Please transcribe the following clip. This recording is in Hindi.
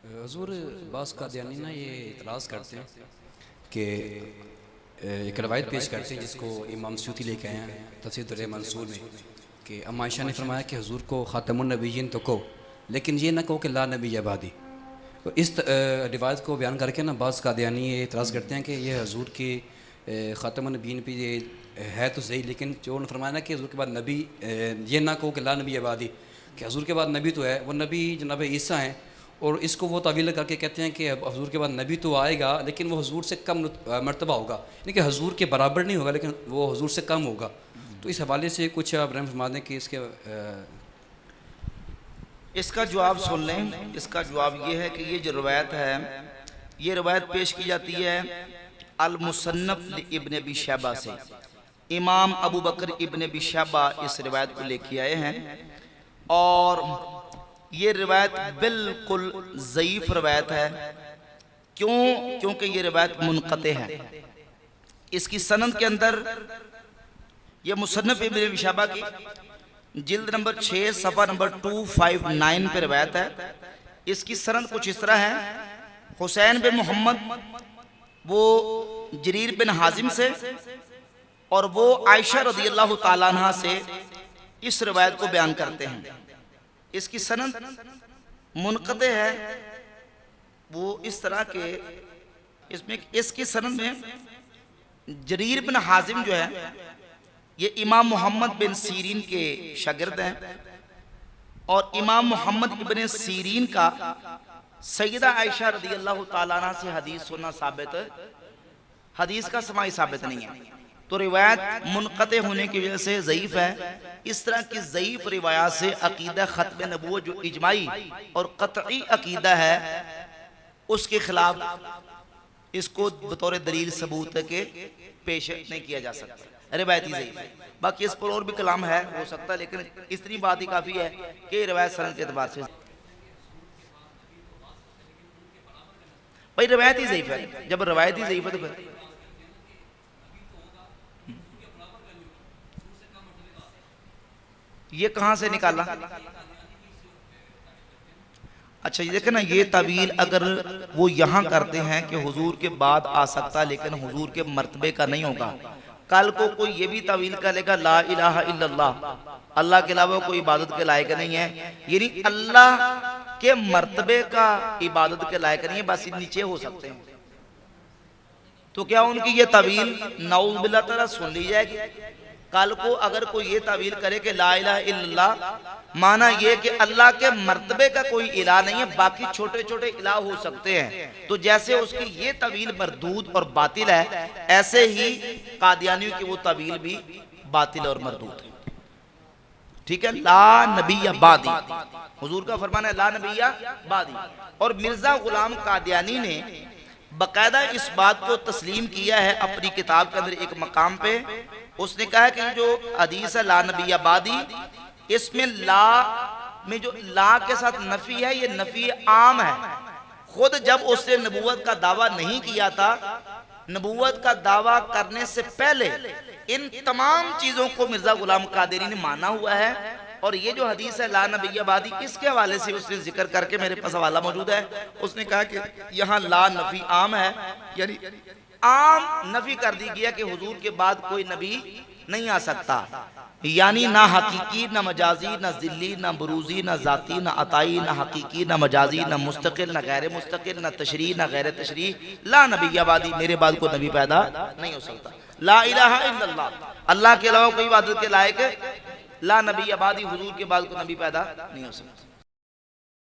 हुजूर बास कादियानी ना ये इतराज़ करते हैं कि एक रवायत पेश करते हैं जिसको इमाम सूती लेके आए हैं तफसीर दुर्र मंसूर में कि अम्मा आयशा ने फरमाया कि हुजूर को ख़ातमुन नबिय्यीन तो कहो, लेकिन ये ना कहो कि ला नबी आबादी। तो इस रिवायत को बयान करके ना बास कादियानी ये इतराज़ करते हैं कि ये हुजूर की ख़ातमुन नबिय्यीन पे ये है तो सही, लेकिन जो उन्होंने फरमाया ना कि हुजूर के बाद नबी ये ना कहो कि ला नबी आबादी, कि हुजूर के बाद नबी तो है, वो नबी जनाब ईसा हैं, और इसको वो तावील करके कहते हैं कि हुजूर के बाद नबी तो आएगा लेकिन वो हुजूर से कम मर्तबा होगा, यानी कि हुजूर के बराबर नहीं होगा लेकिन वो हुजूर से कम होगा। तो इस हवाले से कुछ आप रहम फरमा दें कि इसका जवाब सुन लें। इसका जवाब ये है कि ये जो रवायत है, ये रवायत पेश की जाती है अल मुसन्नफ इब्न अबी शैबा से। इमाम अबू बकर इब्न अबी शैबा इस रवायत को लेके आए हैं और ये रवायत बिल्कुल ज़ईफ़ रवायत है। क्यों? क्योंकि ये रवायत मुनक़ते है। इसकी सनद के अंदर ये मुसन्नफ इब्न अबी शैबा की जिल्द नंबर 6 सफ़ा नंबर 259 पे रवायत है। इसकी सनद कुछ इस तरह है। हुसैन बिन मोहम्मद वो जरीर बिन हाजिम से और वो आयशा रज़ियल्लाहु ताला अन्हा से इस रवायत को बयान करते हैं। इसकी सनद मुनक़ते है। वो इस तरह के इसमें इसकी सनद में जरीर बिन हाजिम जो है ये इमाम मोहम्मद बिन सीरीन के शागिर्द हैं और इमाम मोहम्मद इब्न सीरीन का सैयदा आयशा रज़ियल्लाहु ताला अन्हा से हदीस सुनना साबित, हदीस का समाई साबित नहीं है। तो रिवायत मुनक़ते होने की वजह से ज़ईफ़ है। इस तरह की ज़ईफ़ रिवायात से अक़ीदा ख़त्म नबूवत जो इजमाई और क़तई अक़ीदा है उसके खिलाफ इसको बतौर दलील सबूत के पेश नहीं किया जा सकता। रिवायती ज़ईफ़ है। बाकी इस पर और भी कलाम है, हो सकता है, लेकिन इतनी बात ही काफ़ी है कि रिवायत सनद के एतबार से भाई रिवायती ज़ईफ़ है। जब रिवायती ज़ईफ़ है तो फिर ये कहां से निकाला? अच्छा ये देखे ना, ये तवील अगर वो यहाँ करते हैं कि हुजूर के बाद आ सकता लेकिन हुजूर के मर्तबे का नहीं होगा, कल को कोई ये भी तवील करेगा ला इलाहा इल्लल्लाह, अल्लाह के अलावा कोई इबादत के लायक नहीं है, यानी अल्लाह के मर्तबे का इबादत के लायक नहीं है, बस नीचे हो सकते हैं। तो क्या उनकी ये तवील नाउज़ बिल्लाह ताला सुन ली जाएगी? कल को अगर कोई ये तावील करे कि ला इलाहा इल्लल्लाह माना ये कि अल्लाह के मर्तबे का कोई इलाह नहीं है, बाकी छोटे छोटे इलाह हो सकते हैं, तो जैसे उसकी ये तवील मरदूद और बातिल है, ऐसे ही कादियानियों की वो तवील भी बातिल और मरदूद है। ठीक है, ला नबिया बादी, हुजूर का फरमाना है ला नबिया बादी। और मिर्जा गुलाम कादियानी ने बाकायदा इस बात को तस्लीम किया है अपनी किताब के अंदर एक मकाम पे। उसने कहा कि जो हदीस है ला नबी आबादी, इसमें ला में जो ला के साथ नफी है ये नफी आम है। खुद जब उसने नबूवत का दावा नहीं किया था, नबूवत का दावा करने से पहले इन तमाम चीजों को मिर्जा गुलाम कादिरी ने माना हुआ है। और ये जो हदीस है ला नबी आबादी, इसके हवाले से उसने जिक्र करके, मेरे पास हवाला मौजूद है, उसने कहा कि यहाँ ला नफी आम है, यानी आम नफी कर दी गया कि हुजूर के बाद कोई नबी नहीं आ सकता, यानी ना हकीकी ना मजाजी ना जिल्ली ना बुरूजी ना जाती ना अताई ना हकीकी ना मजाजी ना मुस्तकिल ना गैर मुस्तकिल ना तशरी ना गैर तशरी, ला नबी आबादी, मेरे बाद कोई नबी पैदा नहीं हो सकता। ला इलाहा इल्लल्लाह, अल्लाह के अलावा कोई इबादत के लायक, ला नबी आबादी, हुजूर के बाद कोई नबी पैदा नहीं हो सकता।